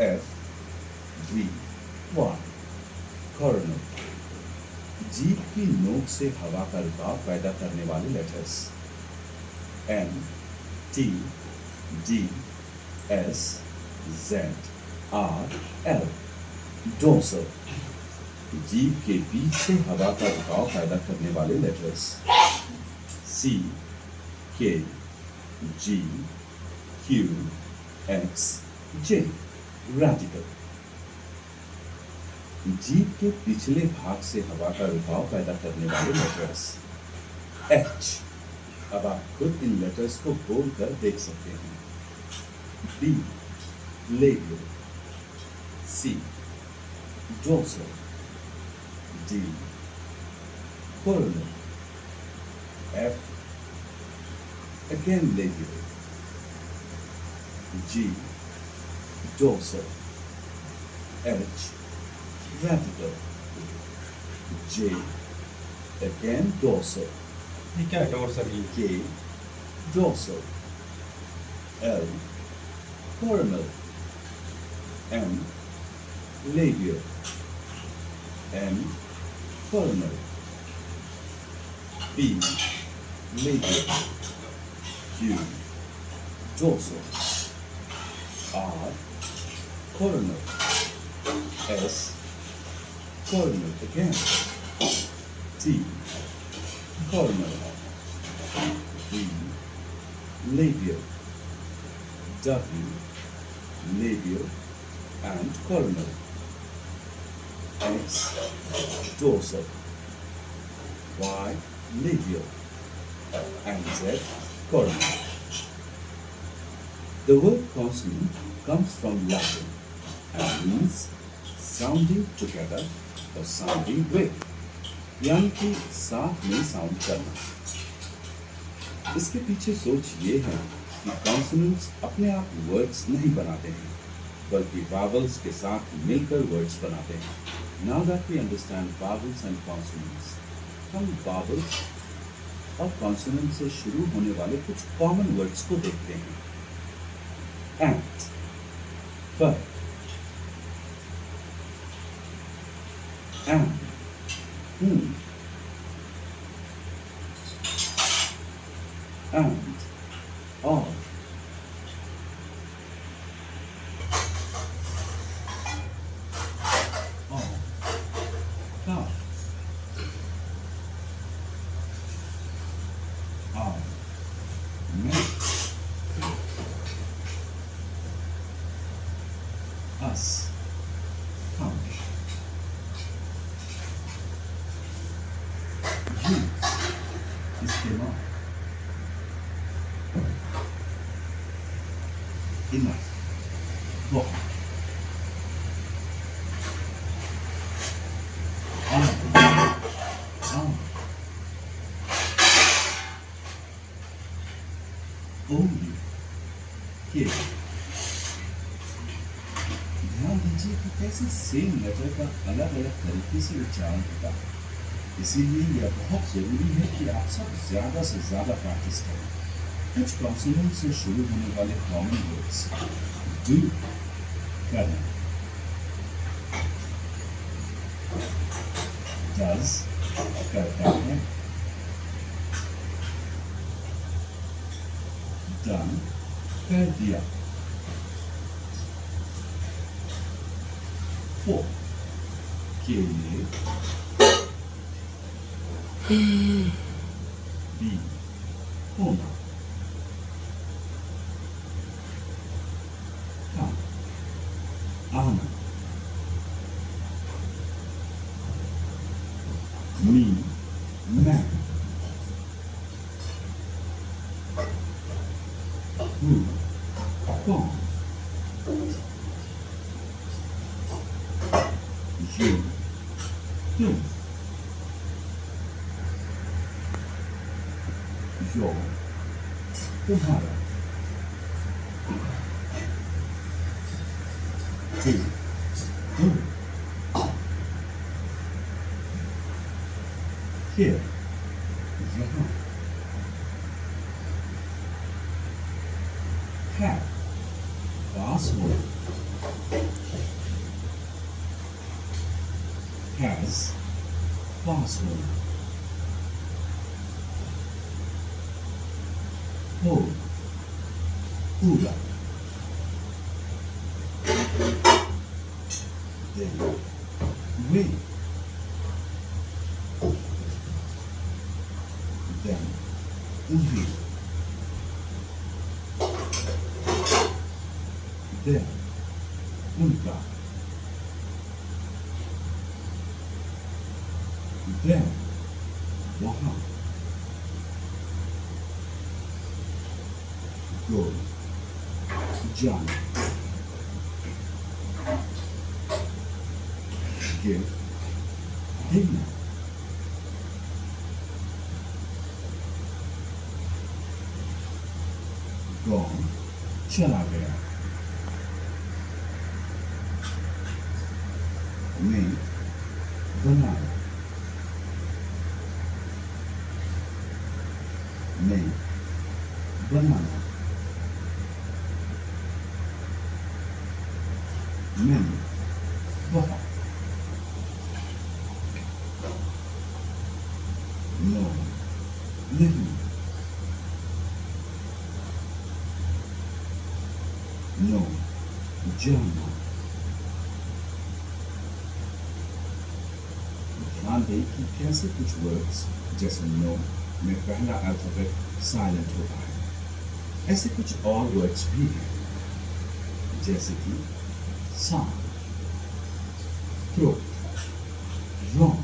F V Y corner, जीभ की नोक से हवा का रुकाव पैदा करने वाले letters. N T D S Z R L dorsal, जीभ के बीच से हवा का रुकाव पैदा करने वाले letters. C K G Q X J radical, जीभ के पिछले भाग से हवा का रुकाव पैदा करने वाले लेटर्स। H, अब आप खुद इन लेटर्स को बोलकर देख सकते हैं। B labial, C dorsal, D coronal, F again labial, G dorsal, H radical, J again dorsal, ये क्या डोर्सल ये? K dorsal, L coronal, M labial, N coronal, P labial, Q dorsal, R coronal, S coronal again, T coronal, V labial, W labial and coronal, X dorsal, Y labial and Z coronal. The word consonant comes from Latin and means sounding together or sounding with, यानी कि साथ में sound करना। इसके पीछे सोच ये है कि कॉन्सोनेंट्स अपने आप वर्ड्स नहीं बनाते हैं, बल्कि वावल्स के साथ मिलकर वर्ड्स बनाते हैं। Now that we understand vowels and consonants, हम वावल्स और कॉन्सोनेंट से शुरू होने वाले कुछ कॉमन वर्ड्स को देखते हैं। Ant, bird, and, and, of, cow, man, us, come, you, इस्तेमाल, enough, बहुत, only, here। ध्यान दीजिए कि कैसे सेम लेटर का अलग अलग तरीके से उच्चारण होता है, इसीलिए यह बहुत जरूरी है कि आप सब ज्यादा से ज्यादा प्रैक्टिस करें। कुछ कॉन्सोनेंट से शुरू होने वाले कॉमन वर्ड्स, डू करना, डज करता है, डन कर दिया, for के लिए, be होना, come आना, me मैं, who कौन, you तुम, your तुम्हारा, to तुम, here यहाँ, have password has password. Whole, पूरा. Then way. Then उल्टी. Then उल्टा. Then वहाँ. Go. जाना. Give. देना. Gone. चला गया. में बनाया. में बनाना. में बहुत. नो नहीं. नो जाना. ध्यान दें कि कैसे कुछ वर्ड्स जैसे नो में पहला अल्फाबेट साइलेंट होता है. ऐसे कुछ और वर्ड्स भी हैं जैसे कि sound, throat, wrong,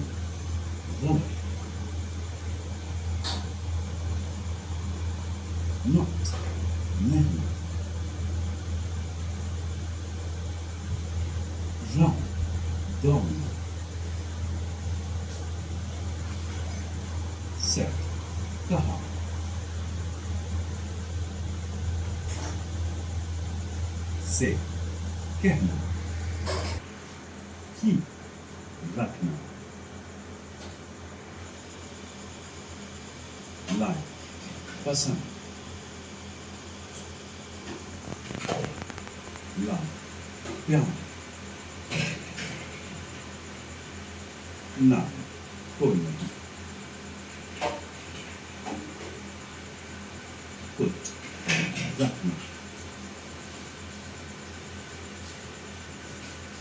gullet, not, नहीं, wrong, down, set, कहा, say, कहना, keep, रखना, like, पसंद, love, प्यार, ना, कोई नहीं, put, रखना,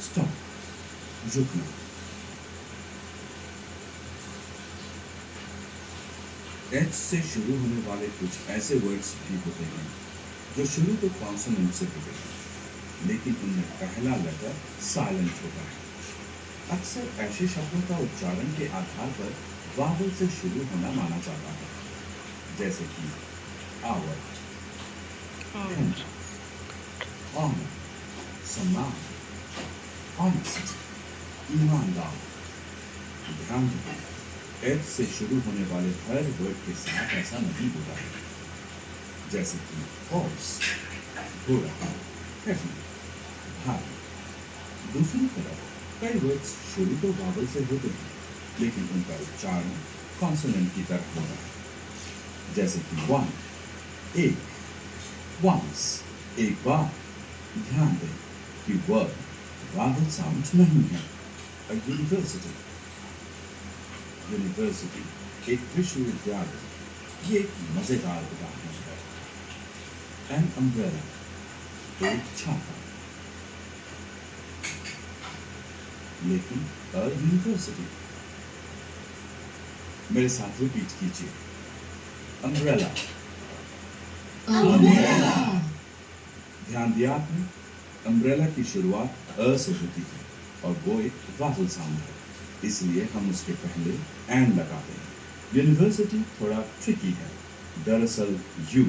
stop, रुकना. एच से शुरू होने वाले कुछ ऐसे वर्ड्स भी होते हैं जो शुरू तो कॉन्सोनेंट से होते हैं लेकिन उनमें पहला लेटर साइलेंट होता है. अक्सर ऐसे शब्दों का उच्चारण के आधार पर वावल से शुरू होना माना जाता है जैसे कि आवर, ऑनर, सम्मान, ऑनेस्ट, ईमानदार. ध्यान दें एच से शुरू होने वाले हर वर्ड के साथ ऐसा नहीं होता है जैसे कि हॉर्स, घोड़ा, हेवी, भारी. दूसरी तरफ कई वर्ड्स शुरू तो वावल से होते हैं लेकिन उनका उच्चारण कॉन्सोनेंट की तरह होता है जैसे कि वन, एक, वंस, एक बार. ध्यान दें कि वर्ड वावल साउंड नहीं है. यूनिवर्सिटी, यूनिवर्सिटी एक विश्वविद्यालय, ये एक मजेदार उदाहरण है. एन अम्ब्रेला, एक छाता. लेकिन अ यूनिवर्सिटी. मेरे साथ रिपीट कीजिए. अम्ब्रेला. ध्यान दिया आपने? अम्ब्रेला की शुरुआत अ से होती है और वो एक वावल साउंड है इसलिए हम उसके पहले एंड लगाते हैं. यूनिवर्सिटी थोड़ा ट्रिकी है. दरअसल यू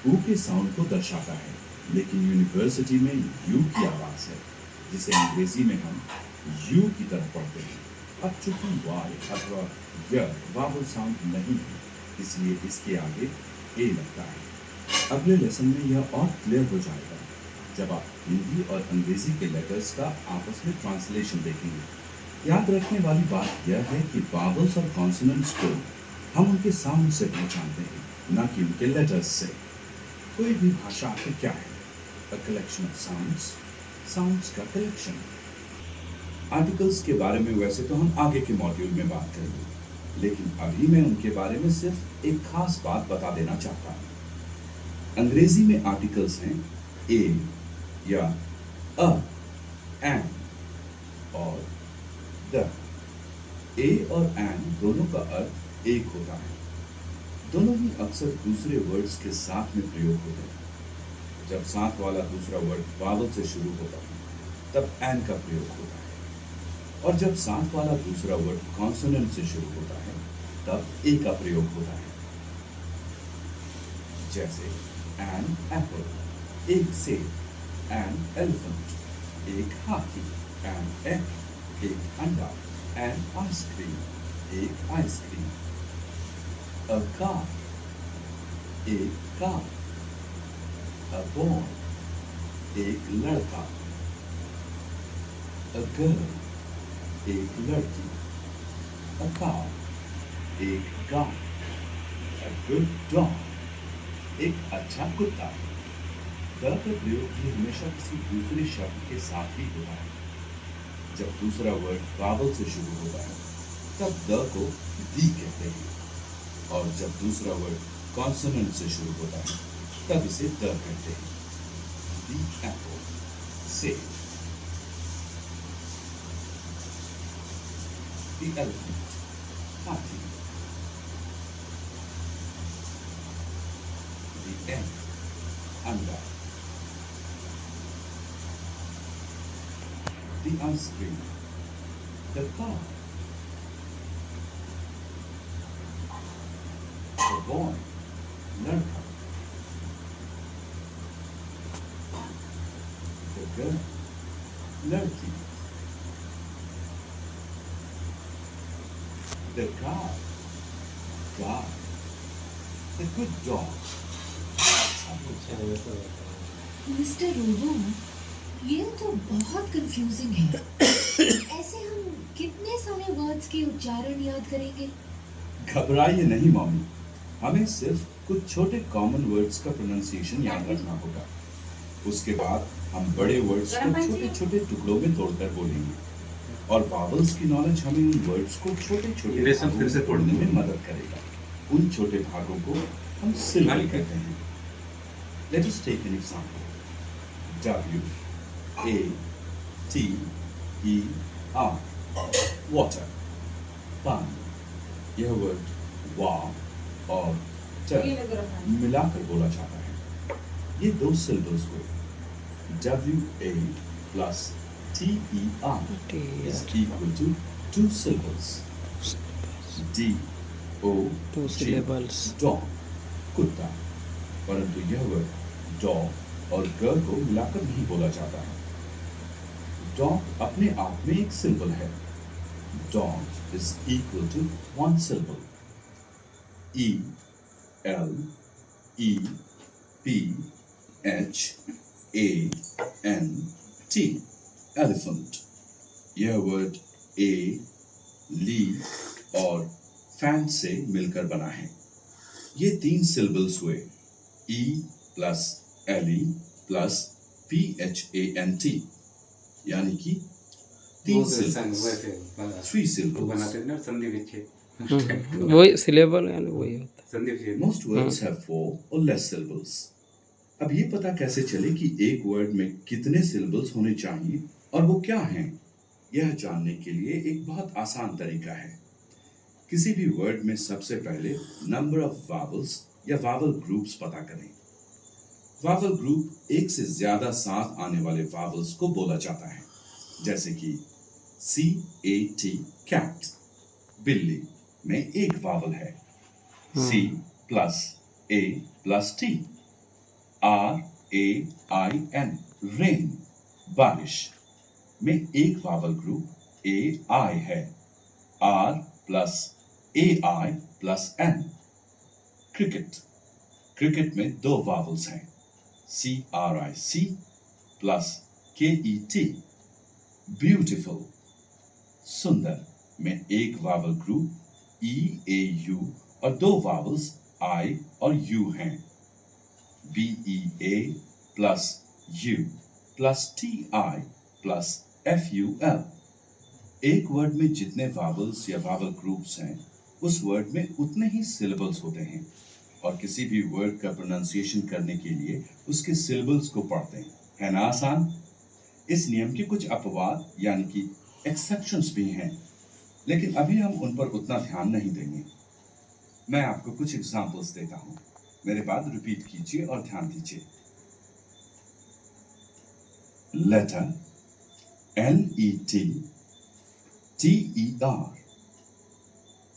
ऊ के साउंड को दर्शाता है लेकिन यूनिवर्सिटी में यू की आवाज है जिसे अंग्रेजी में हम यू की तरह पढ़ते हैं. अब चूंकि वाई अथवा य वावल साउंड नहीं है इसलिए इसके आगे ए लगता है. अगले लेसन में यह और क्लियर हो जाएगा जब आप हिंदी और अंग्रेजी के लेटर्स का आपस में ट्रांसलेशन देखेंगे. याद रखने वाली बात यह है कि वावल्स और कॉन्सोनेंट्स को हम उनके साउंड से पहचानते हैं न कि उनके लेटर्स से. कोई भी भाषा आखिर क्या है? A collection of sounds, sounds का कलेक्शन। आर्टिकल्स के बारे में वैसे तो हम आगे के मॉड्यूल में बात करेंगे, लेकिन अभी मैं उनके बारे में सिर्फ एक खास बात बता देना चाहता हूं। अंग्रेजी में आर्टिकल्स हैं ए या अ, एन और द। ए और एन दोनों का अर्थ एक होता है। दोनों ही अक्सर दूसरे वर्ड्स के साथ में प्रयोग होते हैं। जब साथ वाला दूसरा वर्ड वावल से शुरू होता है तब एन का प्रयोग होता है, और जब साथ वाला दूसरा वर्ड कॉन्सोनेंट से शुरू होता है तब ए का प्रयोग होता है। जैसे एन एप्पल, एक सेब, एन एलिफेंट, एक हाथी, एन एग, एक अंडा, एन आइसक्रीम, एक आइसक्रीम। अ कार, एक कार। अ बॉय, एक लड़का। अ गर्ल, एक लड़की। अ काउ, एक गाय। अ गुड डॉग, एक अच्छा कुत्ता। द का प्रयोग भी हमेशा किसी दूसरे शब्द के साथ ही होता है। जब दूसरा वर्ड वावल से शुरू होता है तब द को दी कहते हैं, और जब दूसरा वर्ड कॉन्सोनेंट से शुरू होता है तब इसे द कहते हैं। दी एप्पल, सेब। दी एलिफेंट, हाथी। दी एग, अंडा। The ice cream, the car, the boy, लड़का, the girl, लड़की, the car, car, the good dog, अच्छा वैसा होता है। मिस्टर रोबो, ये तो बहुत कंफ्यूजिंग है। ऐसे हम कितने सारे वर्ड्स के उच्चारण याद करेंगे? घबराइए नहीं मॉमी, हमें सिर्फ कुछ छोटे कॉमन वर्ड्स का प्रोनाउंसिएशन याद रखना होगा। उसके बाद हम बड़े वर्ड्स को छोटे छोटे टुकड़ों में तोड़कर बोलेंगे, और वावल्स की नॉलेज हमें उन वर्ड्स को छोटे छोटे रेशम भागों फिर से में तोड़ तोड़ने दूंगा। में मदद करेगा। उन छोटे भागों को हम सिल्बल मालिक है। कहते हैं। Let us take an example. W A T E R, water, पानी। यह वर्ड वा और ट मिलाकर बोला जाता है। ये दो सिल्बल्स हुए। WA plus TER is equal to two syllables. DO, Two syllables. dog, कुत्ता। परंतु यह वर्ड डॉग और गर्ल को मिलाकर नहीं बोला जाता है। डॉग अपने आप में एक सिंबल है। Dog is equal to one symbol. E L E P H A N T, elephant. यह वर्ड ए, ली और फैन से मिलकर बना है। ये तीन सिल्बल्स हुए। E plus L E plus P H A N T, यानी कि तीन सिल्बल्स, थ्री सिल्बल्स। बनाते हैं ना संधि विच्छेद। वही सिलेबल यानी वही होता संधि विच्छेद। Most words have four or less syllables. अब ये पता कैसे चले कि एक वर्ड में कितने सिलेबल्स होने चाहिए और वो क्या हैं? यह जानने के लिए एक बहुत आसान तरीका है। किसी भी वर्ड में सबसे पहले नंबर ऑफ वावल्स या वावल ग्रुप्स पता करें। वावल ग्रुप एक से ज्यादा साथ आने वाले वावल्स को बोला जाता है, जैसे कि CAT, कैट, बिल्ली में एक वावल है। C plus A plus T। RAIN, rain, बारिश में एक वावल ग्रुप AI है। R plus AI plus N। Cricket, cricket में दो वावल्स हैं। CRIC plus KET। ब्यूटीफुल, सुंदर में एक वावल ग्रुप EAU और दो वावल्स I और U हैं। BEA plus U plus TI plus FUL। एक वर्ड में जितने वावल्स या वावल ग्रुप्स हैं उस वर्ड में उतने ही सिलेबल्स होते हैं और किसी भी वर्ड का प्रोनाउंसिएशन करने के लिए उसके सिलेबल्स को पढ़ते हैं। है ना आसान? इस नियम के कुछ अपवाद यानी कि एक्सेप्शंस भी हैं, लेकिन अभी हम उन पर उतना ध्यान नहीं देंगे। मैं आपको कुछ एग्जांपल्स देता हूं, मेरे बाद रिपीट कीजिए और ध्यान दीजिए। लेटर LETTER,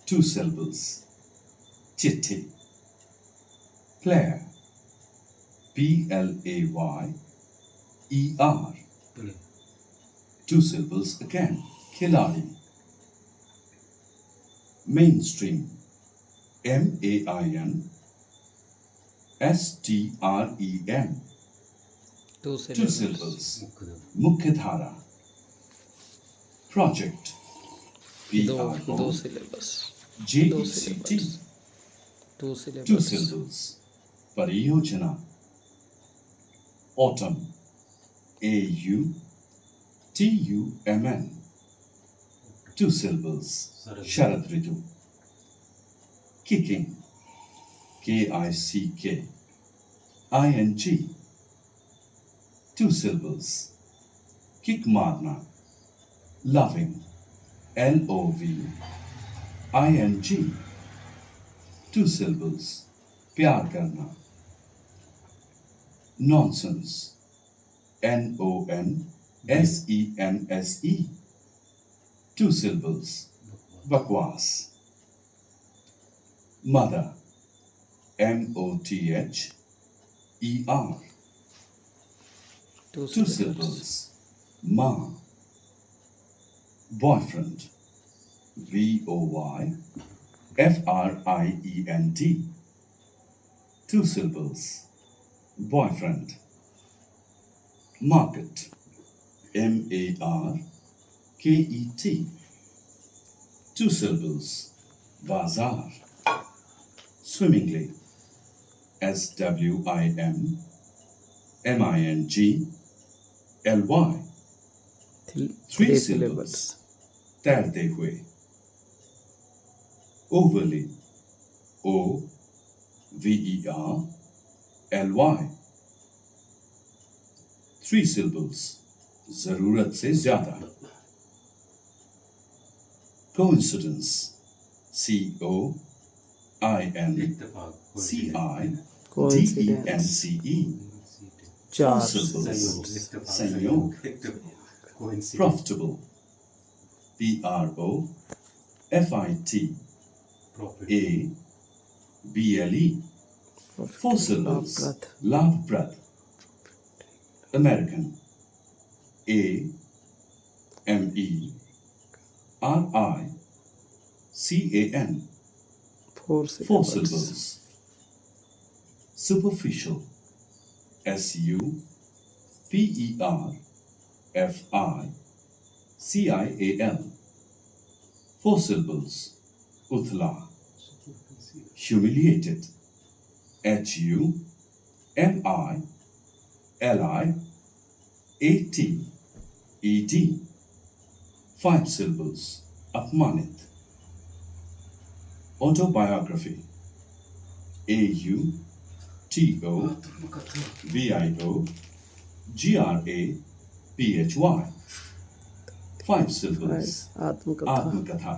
2 syllables, चिट्ठी। Player, PLAYER, 2 syllables again, खिलाड़ी। Mainstream, MAINSTREAM, 2 2 syllables, मुख्य धारा। Project, दो syllables, JECT, 2 2 syllables, syllables, परियोजना। Autumn, AUTUMN, 2 syllables, शरद ऋतु। Kicking, KICKING, 2 syllables, kick मारना। Loving, LOVING, 2 syllables, प्यार करना। Nonsense, NONSENSE, 2 syllables, बकवास। Mother, MOTHER, 2 2 syllables, माँ। Boyfriend, BOYFRIEND, 2 syllables, boyfriend. Market, MARKET, 2 syllables, bazaar. Swimmingly, SWIMMINGLY, 3 syllables, तैरते हुए। Overly, OVERLY, 3 syllables, जरूरत से ज्यादा। Coincidence, COINCIDENCE, 4 syllables, संयोग। Profitable, PROFITABLE, 4 syllables, लाभप्रद। American, AMERICAN, 4 syllables. Superficial, SUPERFICIAL, 4 syllables. Uthla. Humiliated, HUMILIATED, 5 syllables. अपमानित। Autobiography, AUTOBIOGRAPHY, 5 syllables. आत्मकथा।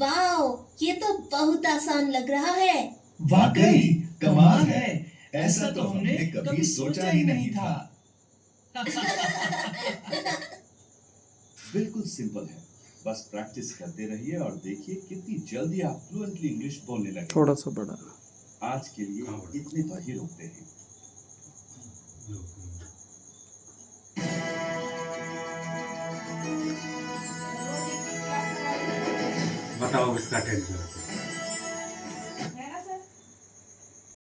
Wow, ये तो बहुत आसान लग रहा है। वाकई कमाल है, ऐसा तो हमने कभी सोचा ही नहीं था। बिल्कुल सिंपल है, बस प्रैक्टिस करते रहिए और देखिए कितनी जल्दी आप फ्लुएंटली इंग्लिश बोलने लगे। थोड़ा सा बड़ा। आज के लिए इतने पर ही रोकते हैं। बताओ इसका टेंशन।